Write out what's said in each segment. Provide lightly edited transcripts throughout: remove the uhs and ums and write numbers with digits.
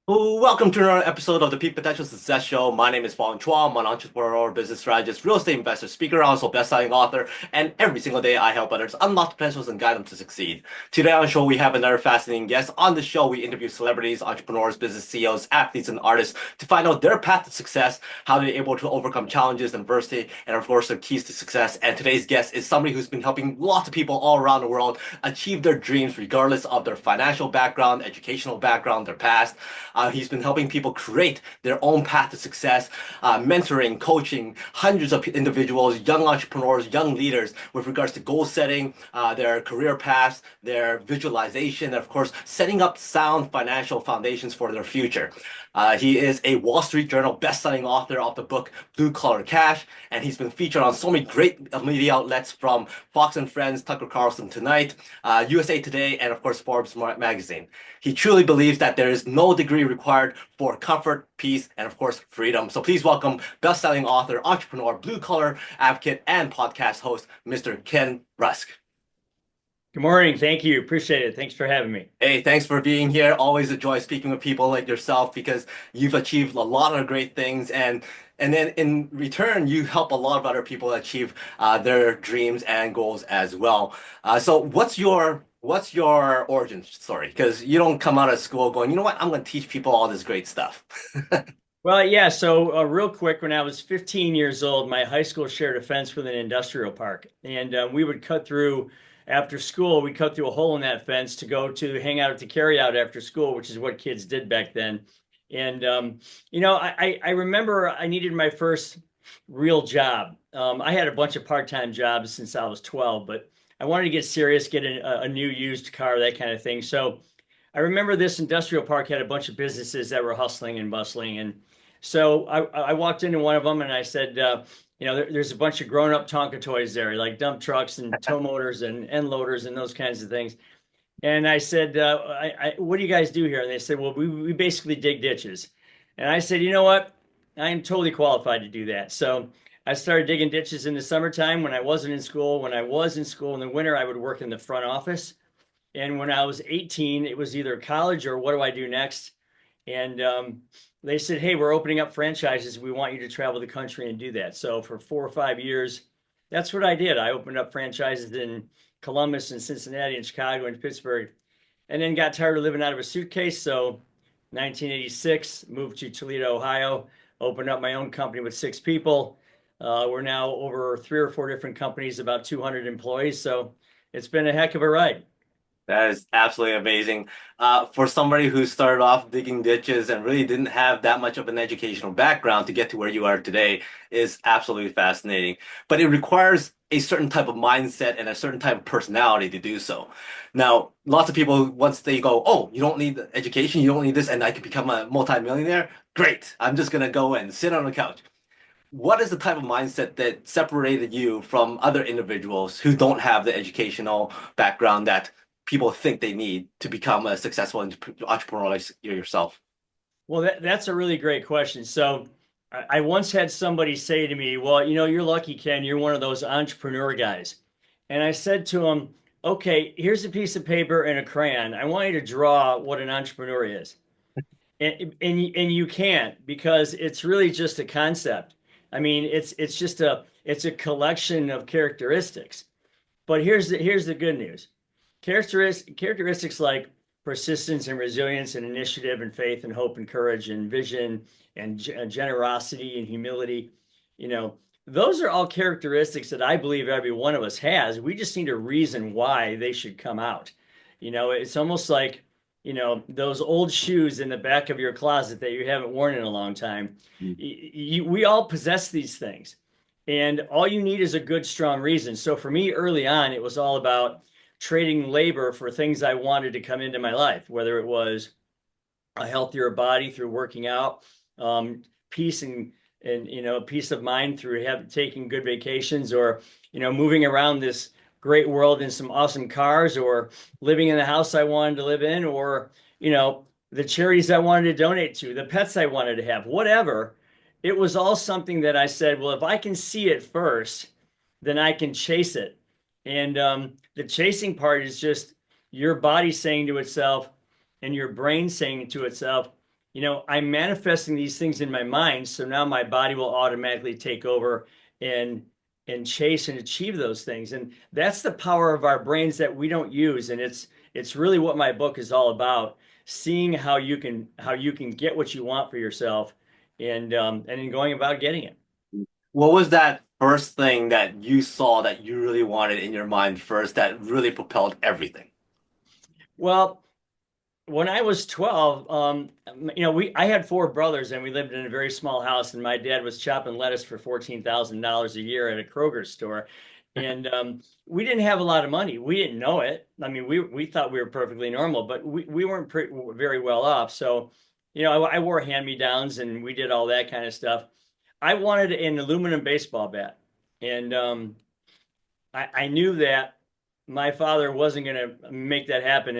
Welcome to another episode of the Peak Potential Success Show. My name is Fong. I'm an entrepreneur, business strategist, real estate investor, speaker, also best-selling author, and every single day I help others unlock the potentials and guide them to succeed. Today on the show, we have another fascinating guest. On the show, we interview celebrities, entrepreneurs, business CEOs, athletes, and artists to find out their path to success, how they're able to overcome challenges and adversity, and of course, their keys to success. And today's guest is somebody who's been helping lots of people all around the world achieve their dreams, regardless of their financial background, educational background, their past. He's been helping people create their own path to success, mentoring, coaching hundreds of individuals, young entrepreneurs, young leaders with regards to goal setting, their career paths, their visualization, and of course, setting up sound financial foundations for their future. He is a Wall Street Journal best-selling author of the book Blue Collar Cash, and he's been featured on so many great media outlets from Fox and Friends, Tucker Carlson Tonight, USA Today, and of course Forbes magazine. He truly believes that there is no degree required for comfort, peace, and of course freedom. So please welcome best-selling author, entrepreneur, blue collar advocate, and podcast host, Mr. Ken Rusk. Good morning. Thank you. Appreciate it. Thanks for having me. Hey, thanks for being here. Always a joy speaking with people like yourself because you've achieved a lot of great things, and then in return you help a lot of other people achieve their dreams and goals as well. So what's your origin story? Because you don't come out of school going, you know what, I'm going to teach people all this great stuff. Well, yeah. So real quick, when I was 15 years old, my high school shared a fence with an industrial park, and we would cut through after school. We cut through a hole in that fence to go to hang out at the carryout after school, which is what kids did back then. And I remember I needed my first real job. I had a bunch of part-time jobs since I was 12, but I wanted to get serious, get a new used car, that kind of thing. So I remember this industrial park had a bunch of businesses that were hustling and bustling. And so I walked into one of them and I said, there's a bunch of grown-up Tonka toys there, like dump trucks and tow motors and end loaders and those kinds of things. And I said, what do you guys do here? And they said, well, we basically dig ditches. And I said, you know what? I am totally qualified to do that. So I started digging ditches in the summertime when I wasn't in school. When I was in school in the winter, I would work in the front office. And when I was 18, it was either college or what do I do next? And they said, hey, we're opening up franchises. We want you to travel the country and do that. So for 4 or 5 years, that's what I did. I opened up franchises in Columbus and Cincinnati and Chicago and Pittsburgh, and then got tired of living out of a suitcase. So 1986, moved to Toledo, Ohio, opened up my own company with 6 people. We're now over 3 or 4 different companies, about 200 employees. So it's been a heck of a ride. That is absolutely amazing. For somebody who started off digging ditches and really didn't have that much of an educational background to get to where you are today is absolutely fascinating. But it requires a certain type of mindset and a certain type of personality to do so. Now, lots of people, once they go, oh, you don't need education, you don't need this, and I can become a multimillionaire, great. I'm just going to go and sit on the couch. What is the type of mindset that separated you from other individuals who don't have the educational background that people think they need to become a successful entrepreneur like yourself? Well, that's a really great question. So I once had somebody say to me, well, you're lucky, Ken, you're one of those entrepreneur guys. And I said to him, okay, here's a piece of paper and a crayon. I want you to draw what an entrepreneur is. And you can't, because it's really just a concept. I mean, it's a collection of characteristics. But here's the good news. Characteristics like persistence and resilience and initiative and faith and hope and courage and vision and generosity and humility, those are all characteristics that I believe every one of us has. We just need a reason why they should come out. It's almost like, those old shoes in the back of your closet that you haven't worn in a long time. We all possess these things, and all you need is a good, strong reason. So for me, early on, it was all about trading labor for things I wanted to come into my life, whether it was a healthier body through working out, peace and peace of mind through taking good vacations, or moving around this great world in some awesome cars, or living in the house I wanted to live in, or the charities I wanted to donate to, the pets I wanted to have, whatever. It was all something that I said, well, if I can see it first, then I can chase it. And the chasing part is just your body saying to itself and your brain saying to itself, I'm manifesting these things in my mind, so now my body will automatically take over and chase and achieve those things. And that's the power of our brains that we don't use. And it's really what my book is all about, seeing how you can get what you want for yourself and then going about getting it. What was that first thing that you saw that you really wanted in your mind first that really propelled everything? Well, when I was 12, I had four brothers and we lived in a very small house, and my dad was chopping lettuce for $14,000 a year at a Kroger store. And we didn't have a lot of money. We didn't know it. I mean, we thought we were perfectly normal, but we weren't very well off. So, I wore hand-me-downs and we did all that kind of stuff. I wanted an aluminum baseball bat. And I knew that my father wasn't going to make that happen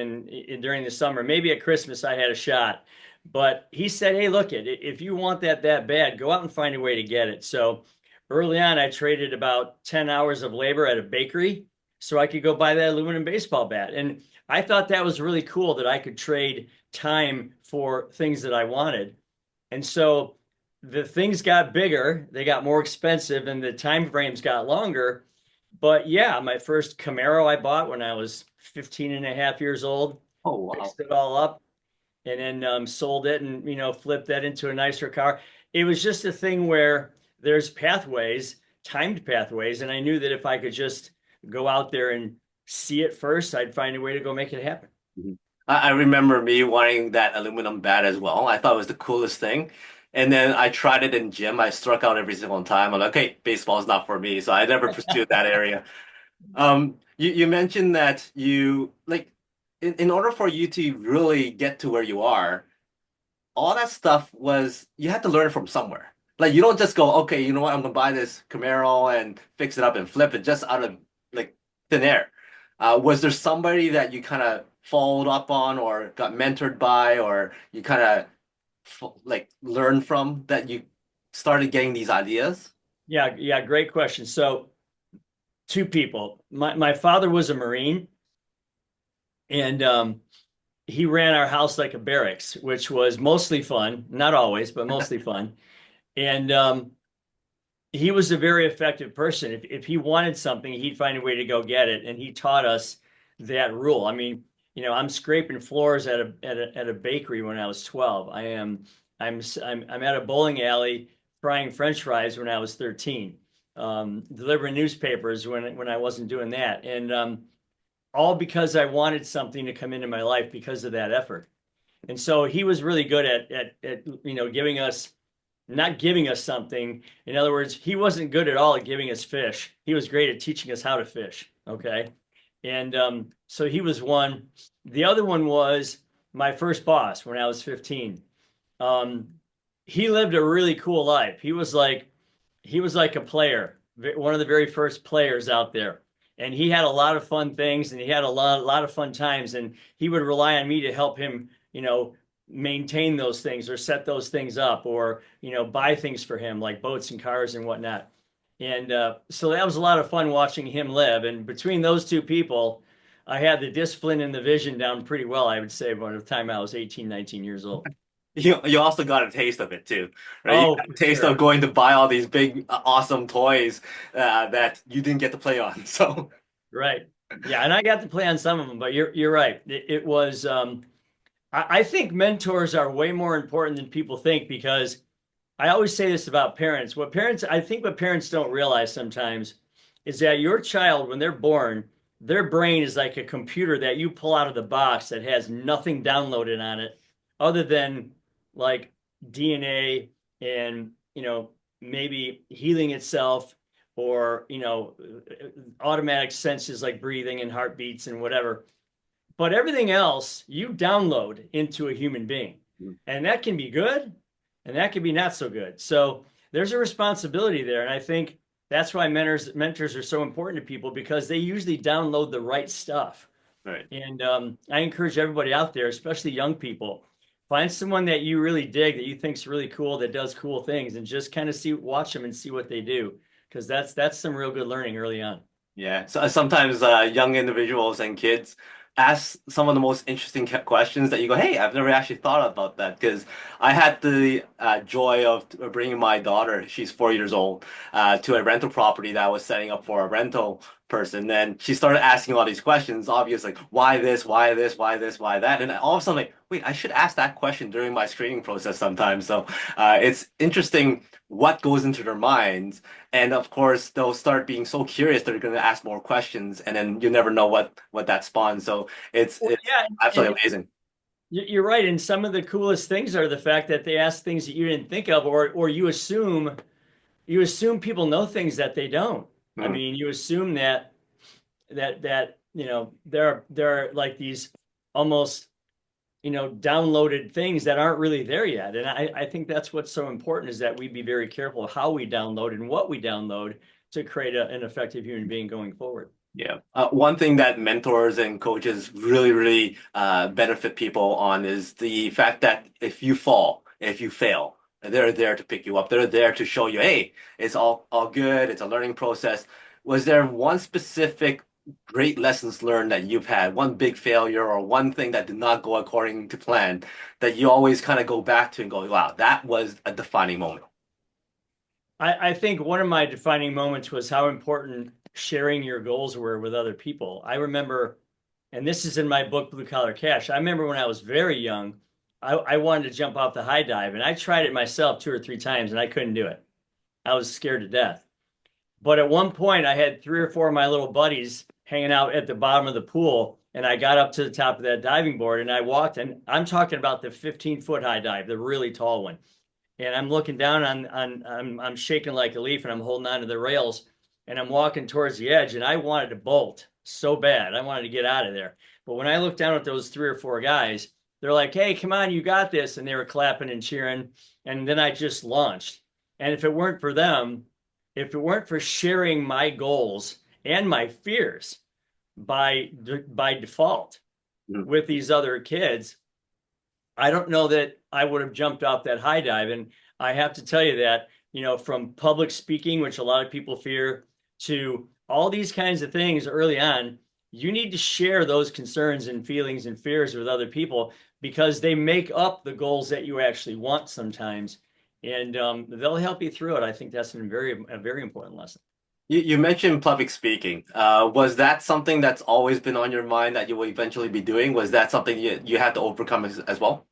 during the summer. Maybe at Christmas I had a shot, but he said, "Hey, look it, if you want that bad, go out and find a way to get it." So early on, I traded about 10 hours of labor at a bakery so I could go buy that aluminum baseball bat. And I thought that was really cool that I could trade time for things that I wanted. And so the things got bigger, they got more expensive, and the time frames got longer. But yeah, my first Camaro I bought when I was 15 and a half years old, Oh, wow. fixed it all up, and then sold it and, flipped that into a nicer car. It was just a thing where there's pathways, timed pathways, and I knew that if I could just go out there and see it first, I'd find a way to go make it happen. Mhm. I remember me wanting that aluminum bat as well. I thought it was the coolest thing. And then I tried it in gym. I struck out every single time. I'm like, okay, baseball is not for me. So I never pursued that area. You mentioned that you like in order for you to really get to where you are, all that stuff was you had to learn from somewhere. Like you don't just go, okay, you know what, I'm gonna buy this Camaro and fix it up and flip it just out of like thin air. Was there somebody that you kind of followed up on or got mentored by or you kind of like learned from that you started getting these ideas? Yeah, yeah, great question. So, two people. My father was a Marine, and he ran our house like a barracks, which was mostly fun, not always, but mostly fun. And he was a very effective person. If he wanted something, he'd find a way to go get it. And he taught us that rule. I mean, I'm scraping floors at a bakery when I was 12. I'm at a bowling alley frying French fries when I was 13. Delivering newspapers when I wasn't doing that. And all because I wanted something to come into my life because of that effort. And so he was really good at giving us, not giving us something. In other words, he wasn't good at all at giving us fish. He was great at teaching us how to fish. Okay. And so he was one. The other one was my first boss when I was 15. Um, he lived a really cool life. He was like a player, one of the very first players out there. And he had a lot of fun things and he had a lot of fun times. And he would rely on me to help him, maintain those things or set those things up or, buy things for him like boats and cars and whatnot. And so that was a lot of fun watching him live. And between those two people, I had the discipline and the vision down pretty well, I would say, by the time I was 18, 19 years old. You also got a taste of it too, right? You Oh, got a for taste of sure. going to buy all these big, awesome toys that you didn't get to play on. So, Right. Yeah, and I got to play on some of them, but you're right. It was I think mentors are way more important than people think because I always say this about parents. What parents don't realize sometimes is that your child, when they're born, their brain is like a computer that you pull out of the box that has nothing downloaded on it other than like DNA and, maybe healing itself or, automatic senses like breathing and heartbeats and whatever. But everything else you download into a human being. And that can be good and that can be not so good. So there's a responsibility there. And I think that's why mentors are so important to people because they usually download the right stuff. right. And I encourage everybody out there, especially young people, find someone that you really dig, that you think's really cool, that does cool things, and just kind of watch them and see what they do, because that's some real good learning early on. Yeah. So sometimes young individuals and kids ask some of the most interesting questions that you go, hey, I've never actually thought about that. Because I had the joy of bringing my daughter, she's 4 years old, to a rental property that I was setting up for a rental person. And she started asking all these questions, obvious like, why this, why this, why this, why that? And all of a sudden, like, wait, I should ask that question during my screening process sometimes. So it's interesting what goes into their minds. And of course, they'll start being so curious they're going to ask more questions, and then you never know what that spawns. So Well, it's yeah, and absolutely amazing. you're right. And some of the coolest things are the fact that they ask things that you didn't think of, or you assume people know things that they don't. I Mm. mean, you assume that there are like these almost downloaded things that aren't really there yet. And I think that's what's so important is that we be very careful of how we download and what we download to create an effective human being going forward. Yeah. One thing that mentors and coaches really benefit people on is the fact that if you fall, if you fail, they're there to pick you up. They're there to show you, hey, it's all good. It's a learning process. Was there one specific great lessons learned that you've had, one big failure or one thing that did not go according to plan that you always kind of go back to and go, wow, that was a defining moment? I think one of my defining moments was how important sharing your goals were with other people. I remember, and this is in my book, Blue Collar Cash. I remember when I was very young, I wanted to jump off the high dive, and I tried it myself 2 or 3 times, and I couldn't do it. I was scared to death. But at one point, I had 3 or 4 of my little buddies hanging out at the bottom of the pool, and I got up to the top of that diving board, and I walked, and I'm talking about the 15-foot high dive, the really tall one. And I'm looking down I'm shaking like a leaf and I'm holding on to the rails and I'm walking towards the edge and I wanted to bolt so bad. I wanted to get out of there. But when I looked down at those 3 or 4 guys, they're like, hey, come on, you got this. And they were clapping and cheering. And then I just launched. And if it weren't for them, if it weren't for sharing my goals and my fears by default Mm. with these other kids, I don't know that I would have jumped off that high dive. And I have to tell you that, from public speaking, which a lot of people fear, to all these kinds of things early on, you need to share those concerns and feelings and fears with other people because they make up the goals that you actually want sometimes. And they'll help you through it. I think that's a very important lesson. You mentioned public speaking. Was that something that's always been on your mind that you will eventually be doing? Was that something you had to overcome as well?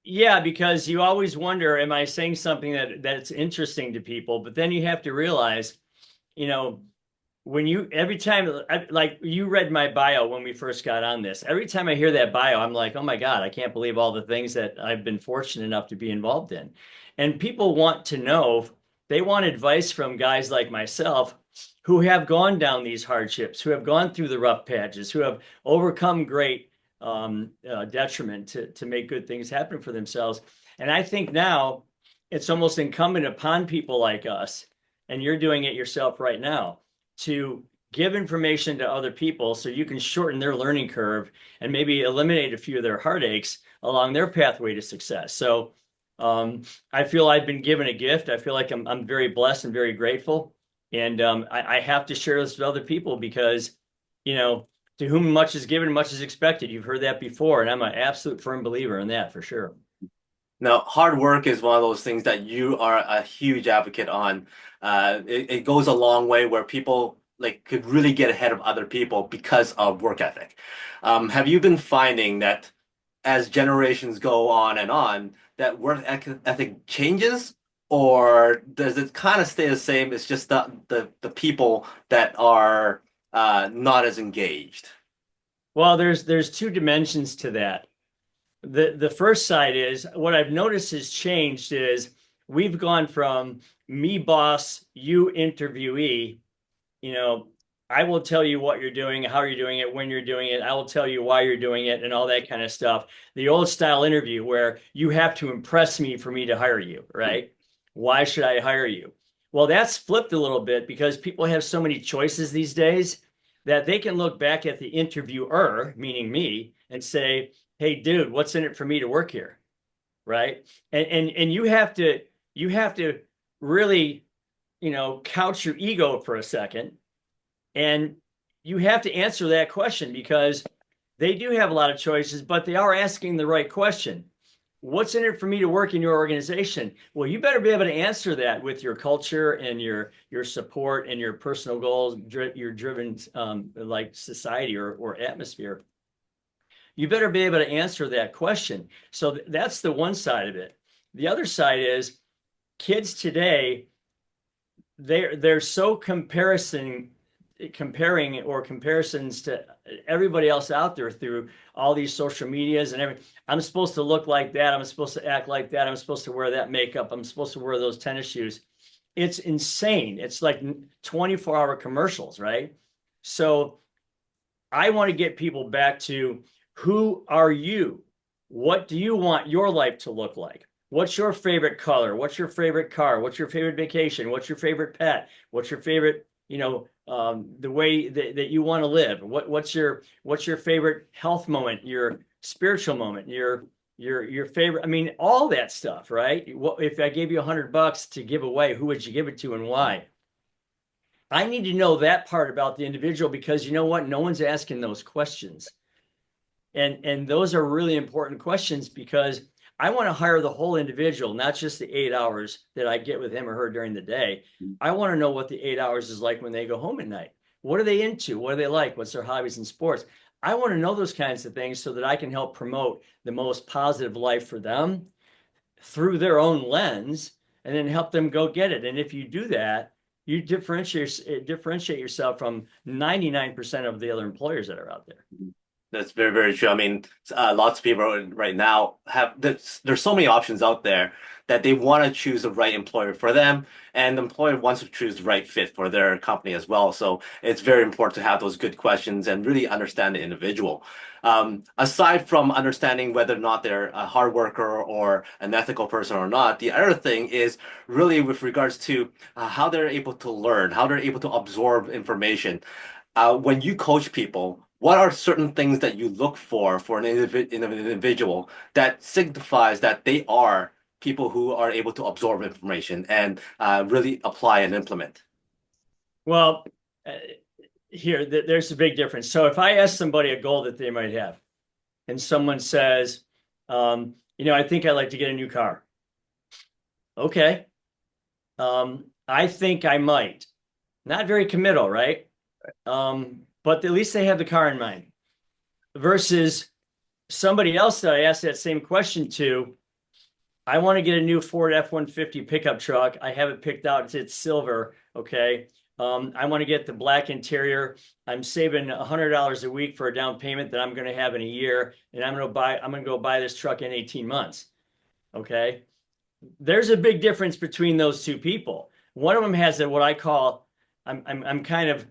Yeah, because you always wonder, am I saying something that's interesting to people? But then you have to realize, you know, when you every time like you read my bio when we first got on this, every time I hear that bio, I'm like, oh my God, I can't believe all the things that I've been fortunate enough to be involved in. And people want to know, they want advice from guys like myself who have gone down these hardships, who have gone through the rough patches, who have overcome great detriment to make good things happen for themselves. And I think now it's almost incumbent upon people like us, and you're doing it yourself right now, to give information to other people so you can shorten their learning curve and maybe eliminate a few of their heartaches along their pathway to success. So I feel I've been given a gift. I feel like I'm very blessed and very grateful. And I have to share this with other people because, you know, to whom much is given, much is expected. You've heard that before, and I'm an absolute firm believer in that for sure. Now, hard work is one of those things that you are a huge advocate on. It goes a long way where people like could really get ahead of other people because of work ethic. Have you been finding that as generations go on, that ethic changes, or does it kind of stay the same? It's just the people that are not as engaged. Well, there's two dimensions to that. The first side is what I've noticed has changed is we've gone from me boss, you interviewee, you know, I will tell you what you're doing, how you're doing it, when you're doing it. I will tell you why you're doing it and all that kind of stuff. The old style interview where you have to impress me for me to hire you, right? Why should I hire you? Well, that's flipped a little bit because people have so many choices these days that they can look back at the interviewer, meaning me, and say, hey, dude, what's in it for me to work here? Right. And you have to really, couch your ego for a second, and you have to answer that question because They do have a lot of choices, but they are asking the right question. What's in it for me to work in your organization? Well, you better be able to answer that with your culture and your support and your personal goals, your driven like society or atmosphere. You better be able to answer that question. So that's the one side of it. The other side is kids today, they're so comparing or comparisons to everybody else out there through all these social medias and everything. I'm supposed to look like that. I'm supposed to act like that. I'm supposed to wear that makeup. I'm supposed to wear those tennis shoes. It's insane. It's like 24-hour commercials, right? So I want to get people back to who are you? What do you want your life to look like? What's your favorite color? What's your favorite car? What's your favorite vacation? What's your favorite pet? What's your favorite, the way that you want to live? What's your favorite health moment? Your spiritual moment? Your favorite? I mean, all that stuff, right? What if I gave you $100 to give away? Who would you give it to and why? I need to know that part about the individual because you know what? No one's asking those questions. And those are really important questions because I want to hire the whole individual, not just the 8 hours that I get with him or her during the day. I want to know what the 8 hours is like when they go home at night. What are they into? What do they like? What's their hobbies and sports? I want to know those kinds of things so that I can help promote the most positive life for them through their own lens and then help them go get it. And if you do that, you differentiate yourself from 99% of the other employers that are out there. That's very, very true. I mean, lots of people right now there's so many options out there that they want to choose the right employer for them, and the employer wants to choose the right fit for their company as well. So it's very important to have those good questions and really understand the individual. Aside from understanding whether or not they're a hard worker or an ethical person or not, the other thing is really with regards to how they're able to learn, how they're able to absorb information. When you coach people, what are certain things that you look for in an individual that signifies that they are people who are able to absorb information and really apply and implement? Well, uh, there's a big difference. So if I ask somebody a goal that they might have, and someone says, I think I'd like to get a new car. Okay. I think I might. Not very committal, right? But at least they have the car in mind. Versus somebody else that I asked that same question to, I want to get a new Ford F-150 pickup truck. I have it picked out. It's silver. Okay. I want to get the black interior. I'm saving $100 a week for a down payment that I'm going to have in a year, and I'm going to go buy this truck in 18 months. Okay. There's a big difference between those two people. One of them has what I call, I'm kind of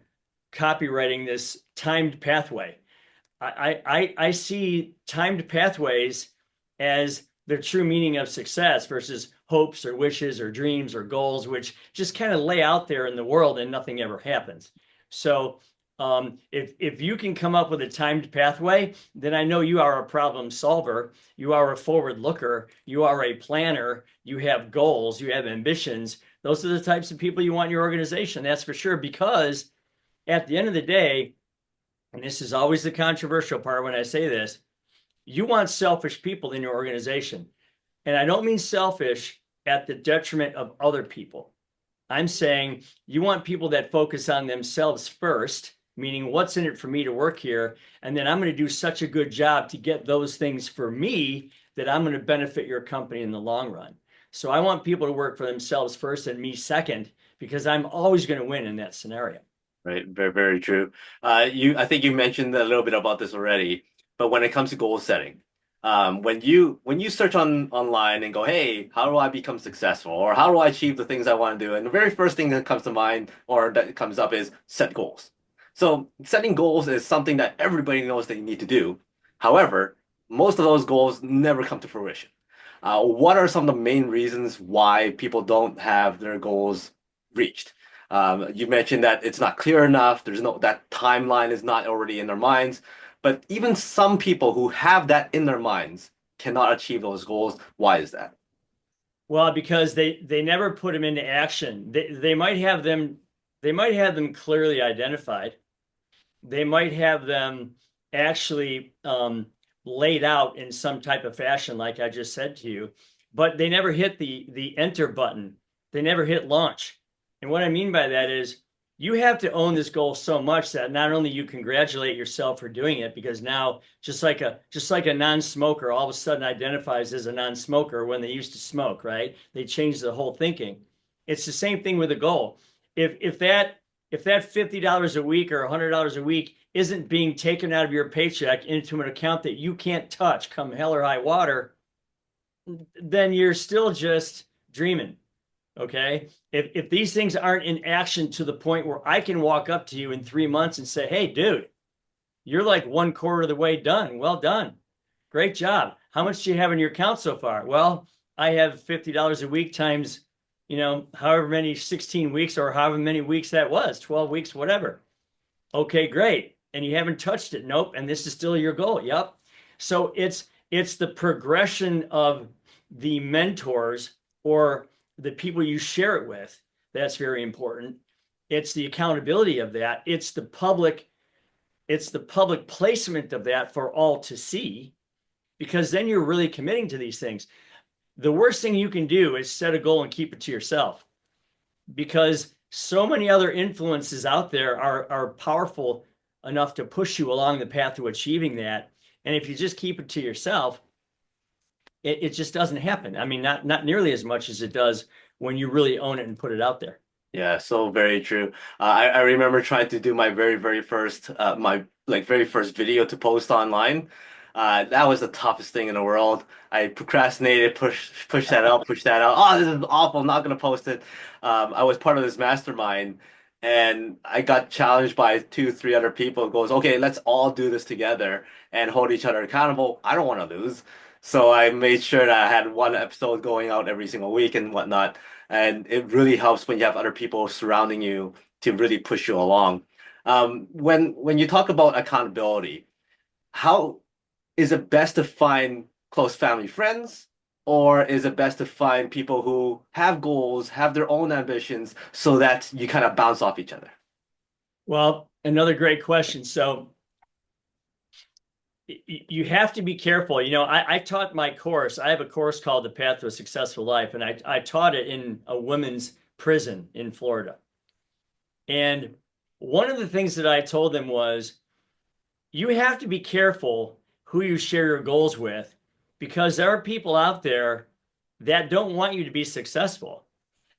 copywriting this timed pathway. I see timed pathways as the true meaning of success versus hopes or wishes or dreams or goals, which just kind of lay out there in the world and nothing ever happens. So if you can come up with a timed pathway, then I know you are a problem solver. You are a forward looker. You are a planner. You have goals. You have ambitions. Those are the types of people you want in your organization. That's for sure. Because at the end of the day, and this is always the controversial part when I say this, you want selfish people in your organization. And I don't mean selfish at the detriment of other people. I'm saying you want people that focus on themselves first, meaning what's in it for me to work here? And then I'm going to do such a good job to get those things for me that I'm going to benefit your company in the long run. So I want people to work for themselves first and me second, because I'm always going to win in that scenario. Right, very, very true. I think you mentioned a little bit about this already, but when it comes to goal setting, when you search online and go, hey, how do I become successful, or how do I achieve the things I want to do, and the very first thing that comes to mind or that comes up is set goals. So setting goals is something that everybody knows that you need to do. However, most of those goals never come to fruition. What are some of the main reasons why people don't have their goals reached? You mentioned that it's not clear enough. That timeline is not already in their minds. But even some people who have that in their minds cannot achieve those goals. Why is that? Well, because they never put them into action. They might have them clearly identified. They might have them actually laid out in some type of fashion, like I just said to you, but they never hit the enter button. They never hit launch. And what I mean by that is you have to own this goal so much that not only you congratulate yourself for doing it, because now just like a non-smoker all of a sudden identifies as a non-smoker when they used to smoke, right? They changed the whole thinking. It's the same thing with a goal. If that $50 a week or $100 a week isn't being taken out of your paycheck into an account that you can't touch come hell or high water, then you're still just dreaming. Okay. If these things aren't in action to the point where I can walk up to you in 3 months and say, hey, dude, you're like 1/4 of the way done. Well done. Great job. How much do you have in your account so far? Well, I have $50 a week times, however many 16 weeks or however many weeks that was, 12 weeks, whatever. Okay, great. And you haven't touched it. Nope. And this is still your goal. Yep. So it's the progression of the mentors or the people you share it with. That's very important. It's the accountability of that. It's the public placement of that for all to see, because then you're really committing to these things. The worst thing you can do is set a goal and keep it to yourself, because so many other influences out there are powerful enough to push you along the path to achieving that. And if you just keep it to yourself, it just doesn't happen. I mean, not nearly as much as it does when you really own it and put it out there. Yeah, so very true. I remember trying to do my very first very first video to post online. That was the toughest thing in the world. I procrastinated, push that out, push that out. Oh, this is awful. I'm not gonna post it. I was part of this mastermind, and I got challenged by two, three other people. It goes, okay, let's all do this together and hold each other accountable. I don't want to lose, so I made sure that I had one episode going out every single week and whatnot. And it really helps when you have other people surrounding you to really push you along. When you talk about accountability, how is it best to find close family friends, or is it best to find people who have goals, have their own ambitions, so that you kind of bounce off each other? Well, another great question. So you have to be careful. I taught my course. I have a course called The Path to a Successful Life, and I taught it in a women's prison in Florida. And one of the things that I told them was, you have to be careful who you share your goals with, because there are people out there that don't want you to be successful,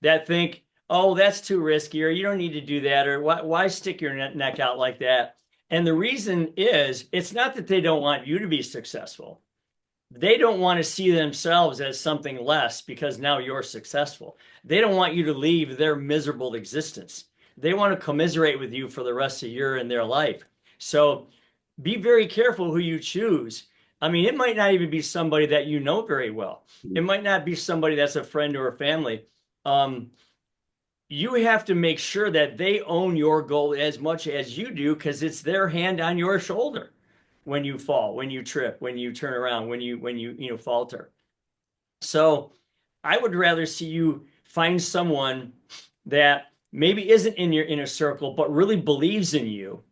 that think, oh, that's too risky, or you don't need to do that, or why stick your neck out like that? And the reason is, it's not that they don't want you to be successful. They don't want to see themselves as something less because now you're successful. They don't want you to leave their miserable existence. They want to commiserate with you for the rest of your and their life. So be very careful who you choose. I mean, it might not even be somebody that you know very well. It might not be somebody that's a friend or a family. You have to make sure that they own your goal as much as you do, because it's their hand on your shoulder when you fall, when you trip, when you turn around, when you falter. So I would rather see you find someone that maybe isn't in your inner circle, but really believes in you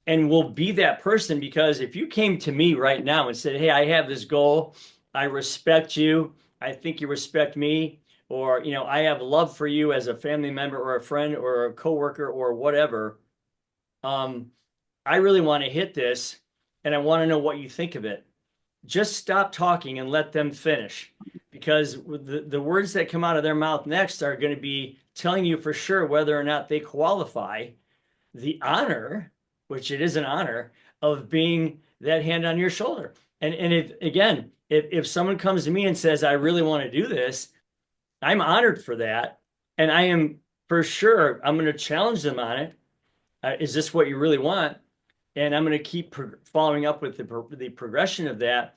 and will be that person. Because if you came to me right now and said, hey, I have this goal, I respect you, I think you respect me, or I have love for you as a family member or a friend or a coworker or whatever, I really want to hit this and I want to know what you think of it. Just stop talking and let them finish, because the words that come out of their mouth next are going to be telling you for sure whether or not they qualify the honor, which it is an honor, of being that hand on your shoulder. And if someone comes to me and says, I really want to do this, I'm honored for that. And I am for sure, I'm going to challenge them on it. Is this what you really want? And I'm going to keep following up with the progression of that.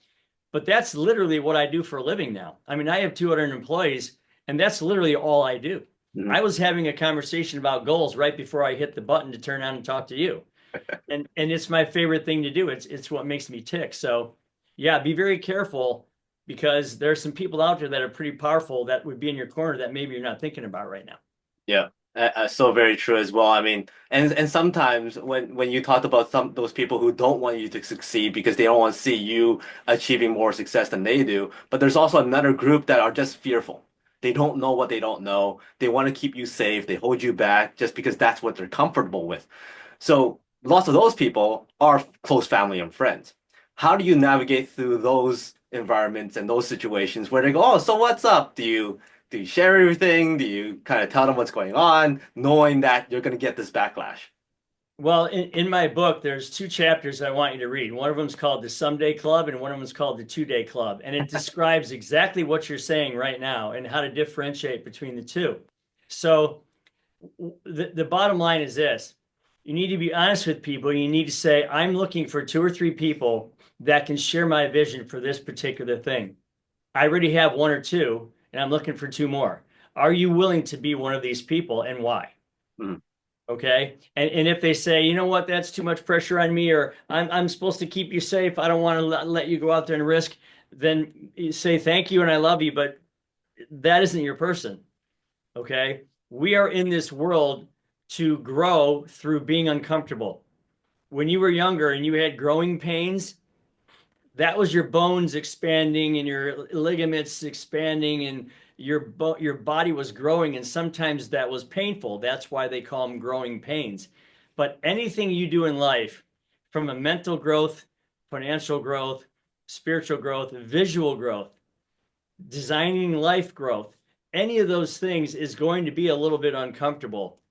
But that's literally what I do for a living now. I mean, I have 200 employees, and that's literally all I do. Mm-hmm. I was having a conversation about goals right before I hit the button to turn on and talk to you. and it's my favorite thing to do. It's what makes me tick. So yeah, be very careful, because there's some people out there that are pretty powerful that would be in your corner that maybe you're not thinking about right now. Yeah. So very true as well. I mean, and sometimes when you talk about some those people who don't want you to succeed because they don't want to see you achieving more success than they do, but there's also another group that are just fearful. They don't know what they don't know. They want to keep you safe. They hold you back just because that's what they're comfortable with. So lots of those people are close family and friends. How do you navigate through those environments and those situations where they go, "Oh, so what's up?" Do you share everything? Do you kind of tell them what's going on, knowing that you're going to get this backlash? Well, in my book, there's two chapters I want you to read. One of them is called the Someday Club, and one of them is called the Two-Day Club. And it describes exactly what you're saying right now and how to differentiate between the two. So the bottom line is this. You need to be honest with people. You need to say, I'm looking for two or three people that can share my vision for this particular thing. I already have one or two, and I'm looking for two more. Are you willing to be one of these people, and why? Mhm. Okay. And if they say, you know what, that's too much pressure on me, or I'm supposed to keep you safe, I don't want to let you go out there and risk, then you say thank you and I love you, but that isn't your person. Okay. We are in this world to grow through being uncomfortable. When you were younger and you had growing pains, that was your bones expanding and your ligaments expanding and your body was growing, and sometimes that was painful. That's why they call them growing pains. But anything you do in life, from a mental growth, financial growth, spiritual growth, visual growth, designing life growth, any of those things is going to be a little bit uncomfortable.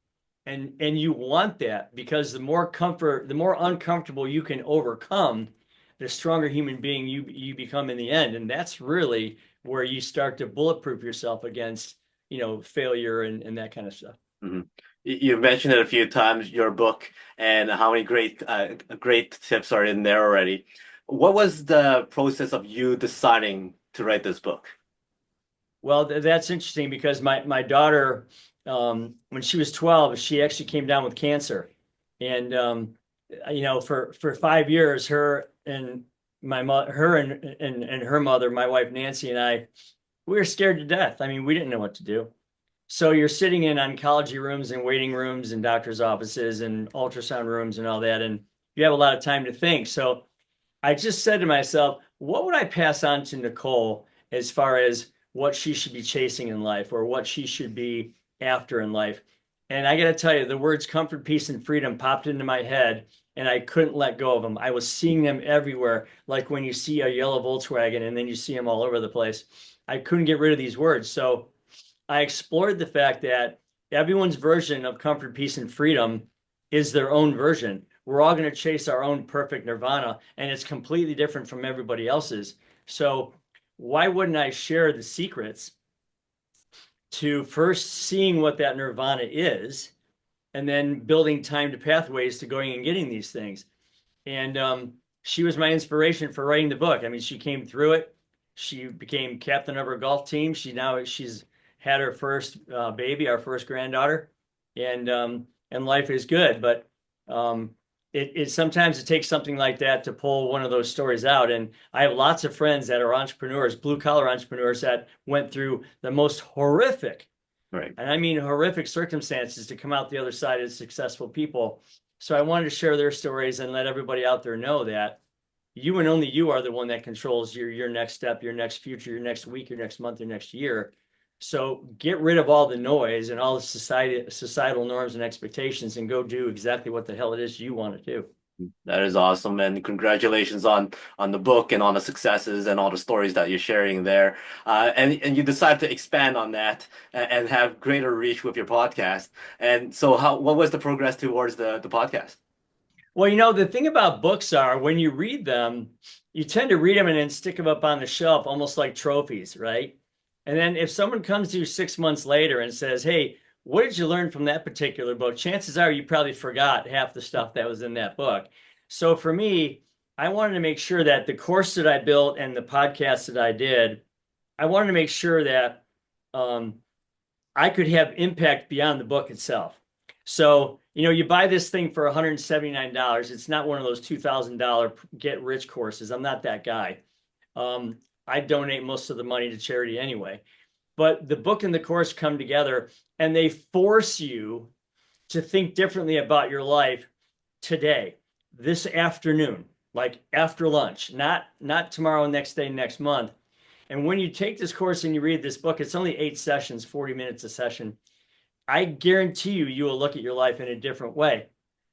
And you want that, because the more uncomfortable you can overcome, the stronger human being you become in the end. And that's really where you start to bulletproof yourself against, failure and that kind of stuff. Mhm. You've mentioned it a few times, your book, and how many great tips are in there already. What was the process of you deciding to write this book? Well, that's interesting because my daughter, when she was 12, she actually came down with cancer, and for 5 years, her and my mother, her and her mother, my wife Nancy, and I, we were scared to death. I mean, we didn't know what to do. So you're sitting in oncology rooms and waiting rooms and doctors' offices and ultrasound rooms and all that, and you have a lot of time to think. So I just said to myself, what would I pass on to Nicole as far as what she should be chasing in life or what she should be after in life? And I got to tell you, the words comfort, peace, and freedom popped into my head, and I couldn't let go of them. I was seeing them everywhere, like when you see a yellow Volkswagen and then you see them all over the place. I couldn't get rid of these words. So I explored the fact that everyone's version of comfort, peace, and freedom is their own version. We're all going to chase our own perfect nirvana, and it's completely different from everybody else's. So, why wouldn't I share the secrets to first seeing what that nirvana is, and then building timed pathways to going and getting these things? And she was my inspiration for writing the book. I mean, she came through it. She became captain of her golf team. She's had her first baby, our first granddaughter, and life is good. But it sometimes it takes something like that to pull one of those stories out. And I have lots of friends that are entrepreneurs, blue collar entrepreneurs that went through the most horrific, Right. and I mean horrific circumstances to come out the other side as successful people. So I wanted to share their stories and let everybody out there know that you and only you are the one that controls your next step, your next future, your next week, your next month, your next year. So get rid of all the noise and all the societal norms and expectations and go do exactly what the hell it is you want to do. That is awesome, and congratulations on the book and on the successes and all the stories that you're sharing there. And you decide to expand on that and have greater reach with your podcast. And so, what was the progress towards the podcast? Well, the thing about books are when you read them, you tend to read them and then stick them up on the shelf, almost like trophies, right? And then if someone comes to you 6 months later and says, "Hey, what did you learn from that particular book?" Chances are you probably forgot half the stuff that was in that book. So for me, I wanted to make sure that the course that I built and the podcast that I did, I wanted to make sure that um, I could have impact beyond the book itself. So, you buy this thing for $179. It's not one of those $2,000 get rich courses. I'm not that guy. I donate most of the money to charity anyway. but the book and the course come together and they force you to think differently about your life today, this afternoon, like after lunch, not tomorrow, next day, next month. And when you take this course and you read this book, it's only 8 sessions, 40 minutes a session. I guarantee you, you will look at your life in a different way.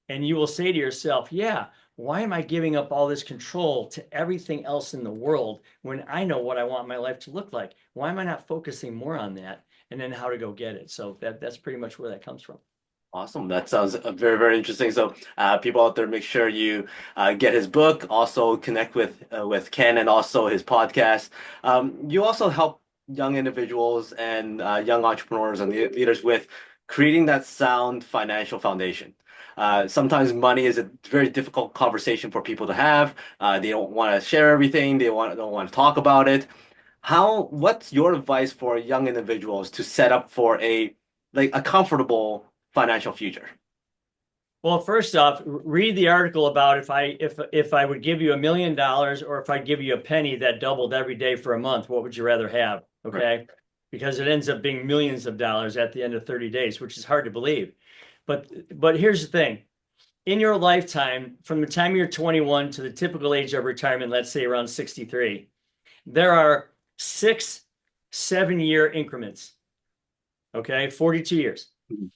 And you will say to yourself, yeah, why am I giving up all this control to everything else in the world when I know what I want my life to look like? Why am I not focusing more on that and then how to go get it? So that's pretty much where that comes from. Awesome. That sounds very, very interesting. So, people out there, make sure you get his book. Also, connect with Ken and also his podcast. You also help young individuals and young entrepreneurs and leaders with creating that sound financial foundation. Sometimes money is a very difficult conversation for people to have. They don't want to share everything. Don't want to talk about it. What's your advice for young individuals to set up for a comfortable financial future? Well, first off, read the article about if I would give you $1 million or if I'd give you a penny that doubled every day for a month, what would you rather have? Right. Okay. Because it ends up being millions of dollars at the end of 30 days, which is hard to believe. But here's the thing. In your lifetime, from the time you're 21 to the typical age of retirement, let's say around 63, there are 6 7-year increments. Okay, 42 years. Mhm.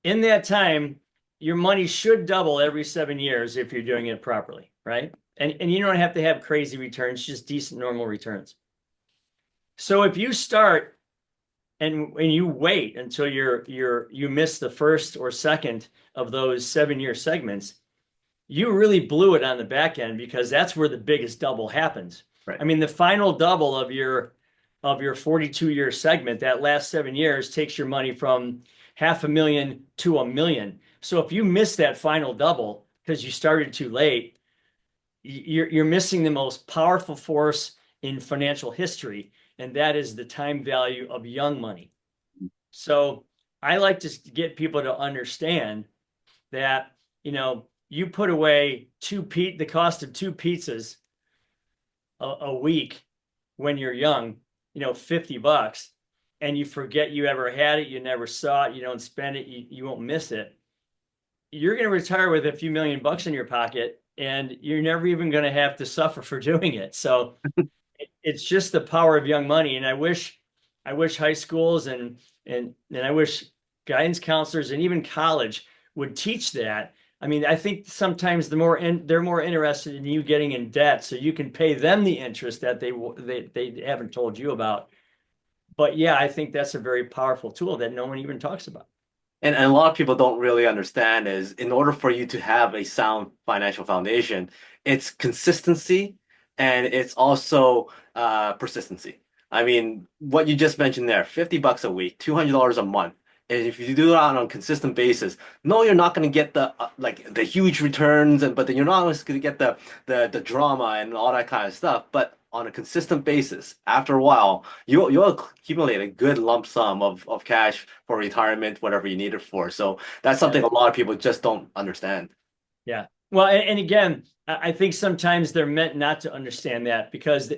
In that time, your money should double every 7 years if you're doing it properly, right? And you don't have to have crazy returns, just decent normal returns. So if you start and you wait until you miss the first or second of those 7-year segments, you really blew it on the back end because that's where the biggest double happens. Right. I mean, the final double of your 42-year segment, that last 7 years takes your money from 500,000 to 1 million. So if you miss that final double because you started too late, you're missing the most powerful force in financial history, and that is the time value of young money. So I like to get people to understand that, you put away the cost of 2 pizzas a week when you're young, $50, and you forget you ever had it, you never saw it, you don't spend it, you won't miss it. You're going to retire with a few $1,000,000 in your pocket, and you're never even going to have to suffer for doing it. So it's just the power of young money. And I wish high schools and I wish guidance counselors and even college would teach that. I mean, I think sometimes they're more interested in you getting in debt so you can pay them the interest that they haven't told you about. But yeah, I think that's a very powerful tool that no one even talks about. And a lot of people don't really understand is in order for you to have a sound financial foundation, it's consistency and it's also persistency. I mean, what you just mentioned there, $50 a week, $200 a month. And if you do it on a consistent basis, no, you're not going to get the huge returns, but then you're not going to get the drama and all that kind of stuff. But on a consistent basis, after a while, you'll accumulate a good lump sum of cash for retirement, whatever you need it for. So that's something Yeah. a lot of people just don't understand. Yeah. Well, and again, I think sometimes they're meant not to understand that because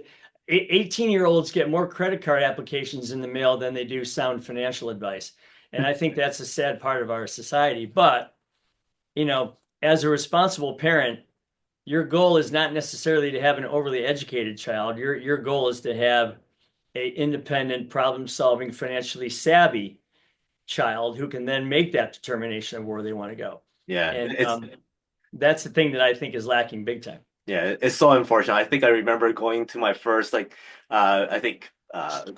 18-year-olds get more credit card applications in the mail than they do sound financial advice. And I think that's a sad part of our society. But, as a responsible parent, your goal is not necessarily to have an overly educated child. Your goal is to have a independent, problem-solving, financially savvy child who can then make that determination of where they want to go. Yeah, And it's that's the thing that I think is lacking big time. Yeah, it's so unfortunate. I think I remember going to my first I think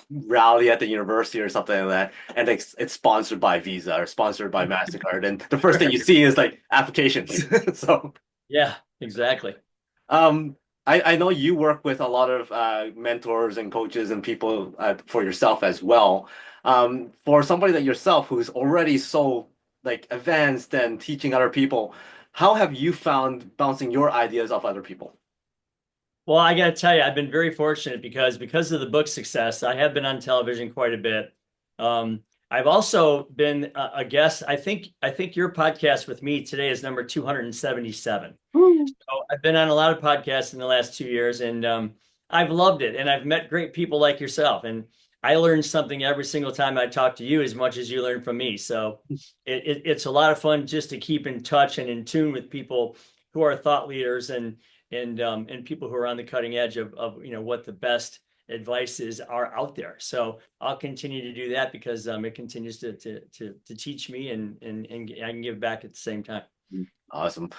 rally at the university or something like that, and it's sponsored by Visa or sponsored by MasterCard, and the first thing you see is like applications. So Yeah, exactly. um, I know you work with a lot of mentors and coaches and people for yourself as well. For somebody like yourself who's already so like advanced and teaching other people, how have you found bouncing your ideas off other people? Well, I got to tell you, I've been very fortunate because of the book success, I have been on television quite a bit. I've also been a guest. I think your podcast with me today is number 277. Woo. So I've been on a lot of podcasts in the last 2 years, and I've loved it. And I've met great people like yourself. And I learn something every single time I talk to you as much as you learn from me. So it's a lot of fun just to keep in touch and in tune with people who are thought leaders and people who are on the cutting edge of what the best advices are out there. So I'll continue to do that because it continues to teach me and I can give back at the same time. Awesome.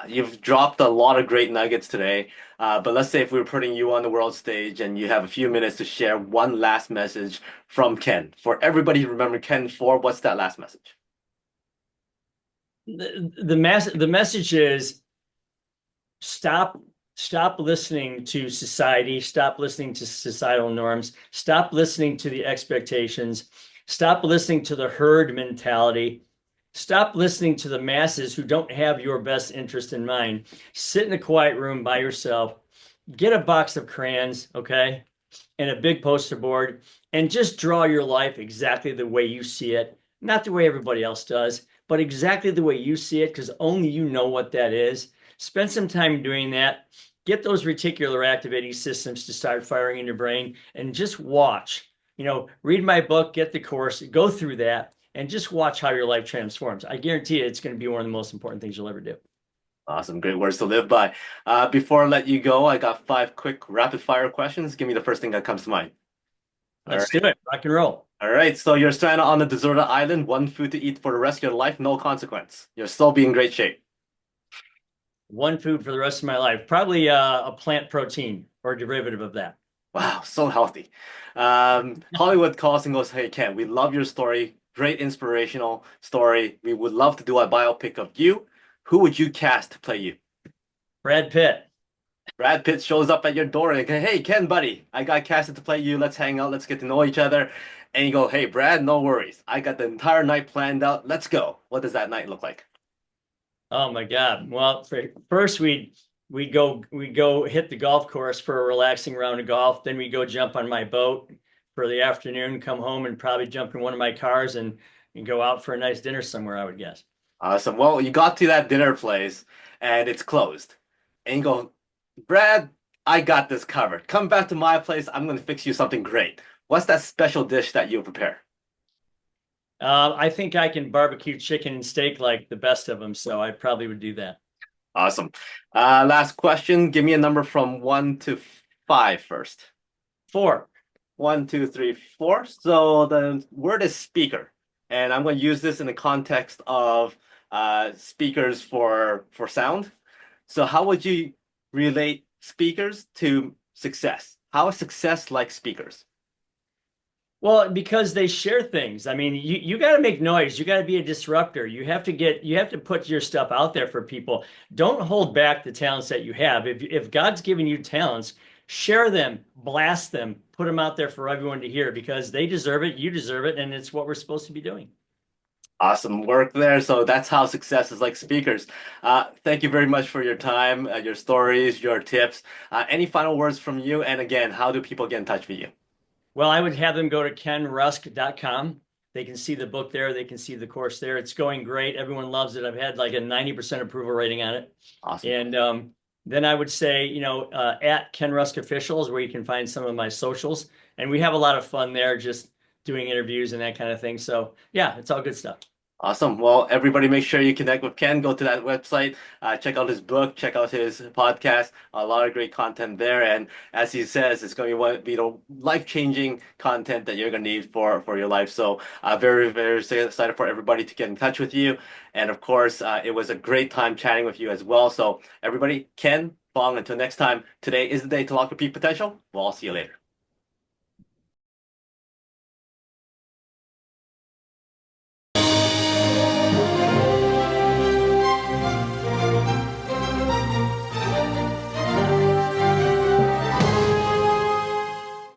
You've dropped a lot of great nuggets today. But let's say if we were putting you on the world stage and you have a few minutes to share one last message from Ken. For everybody to remember Ken for, what's that last message? The message is stop listening to society, stop listening to societal norms, stop listening to the expectations, stop listening to the herd mentality, stop listening to the masses who don't have your best interest in mind. Sit in a quiet room by yourself, get a box of crayons, okay, and a big poster board, and just draw your life exactly the way you see it, not the way everybody else does, but exactly the way you see it, because only you know what that is. Spend some time doing that. Get those reticular activating systems to start firing in your brain and just watch. Read my book, get the course, go through that, and just watch how your life transforms. I guarantee you it's going to be one of the most important things you'll ever do. Awesome. Great words to live by. Before I let you go, I got five quick rapid fire questions. Give me the first thing that comes to mind. All Let's do right. it. Rock and roll. All right. So you're stranded on a deserted island, one food to eat for the rest of your life, no consequence. You'll still be in great shape. One food for the rest of my life. Probably a plant protein or a derivative of that. Wow, so healthy. Hollywood calls and goes, "Hey Ken, we love your story. Great inspirational story. We would love to do a biopic of you. Who would you cast to play you?" Brad Pitt. Brad Pitt shows up at your door and goes, "Hey Ken, buddy, I got casted to play you. Let's hang out. Let's get to know each other." And you go, "Hey Brad, no worries. I got the entire night planned out. Let's go." What does that night look like? Oh my God. Well, first we go hit the golf course for a relaxing round of golf. Then we go jump on my boat for the afternoon, come home and probably jump in one of my cars and go out for a nice dinner somewhere, I would guess. Awesome. Well, you got to that dinner place and it's closed. And you go, "Brad, I got this covered. Come back to my place. I'm going to fix you something great." What's that special dish that you prepare? I think I can barbecue chicken and steak like the best of them, so I probably would do that. Awesome. Last question. Give me a number from one to five first. 4. One, two, three, four. So the word is speaker. And I'm going to use this in the context of speakers for sound. So how would you relate speakers to success? How is success like speakers? Well, because they share things. I mean, you got to make noise. You got to be a disruptor. You have to put your stuff out there for people. Don't hold back the talents that you have. If God's given you talents, share them, blast them, put them out there for everyone to hear because they deserve it, you deserve it, and it's what we're supposed to be doing. Awesome work there. So that's how success is like speakers. Thank you very much for your time, your stories, your tips. Any final words from you? And again, how do people get in touch with you? Well, I would have them go to kenrusk.com. They can see the book there. They can see the course there. It's going great. Everyone loves it. I've had like a 90% approval rating on it. Awesome. And then I would say, at Ken Rusk Official is where you can find some of my socials. And we have a lot of fun there just doing interviews and that kind of thing. So yeah, it's all good stuff. Awesome. Well, everybody make sure you connect with Ken. Go to that website, check out his book, check out his podcast. A lot of great content there. And as he says, it's going to be the life-changing content that you're going to need for your life. So very, very excited for everybody to get in touch with you. And of course, it was a great time chatting with you as well. So everybody, Ken, Fong, until next time, today is the day to lock your peak potential. We'll all see you later.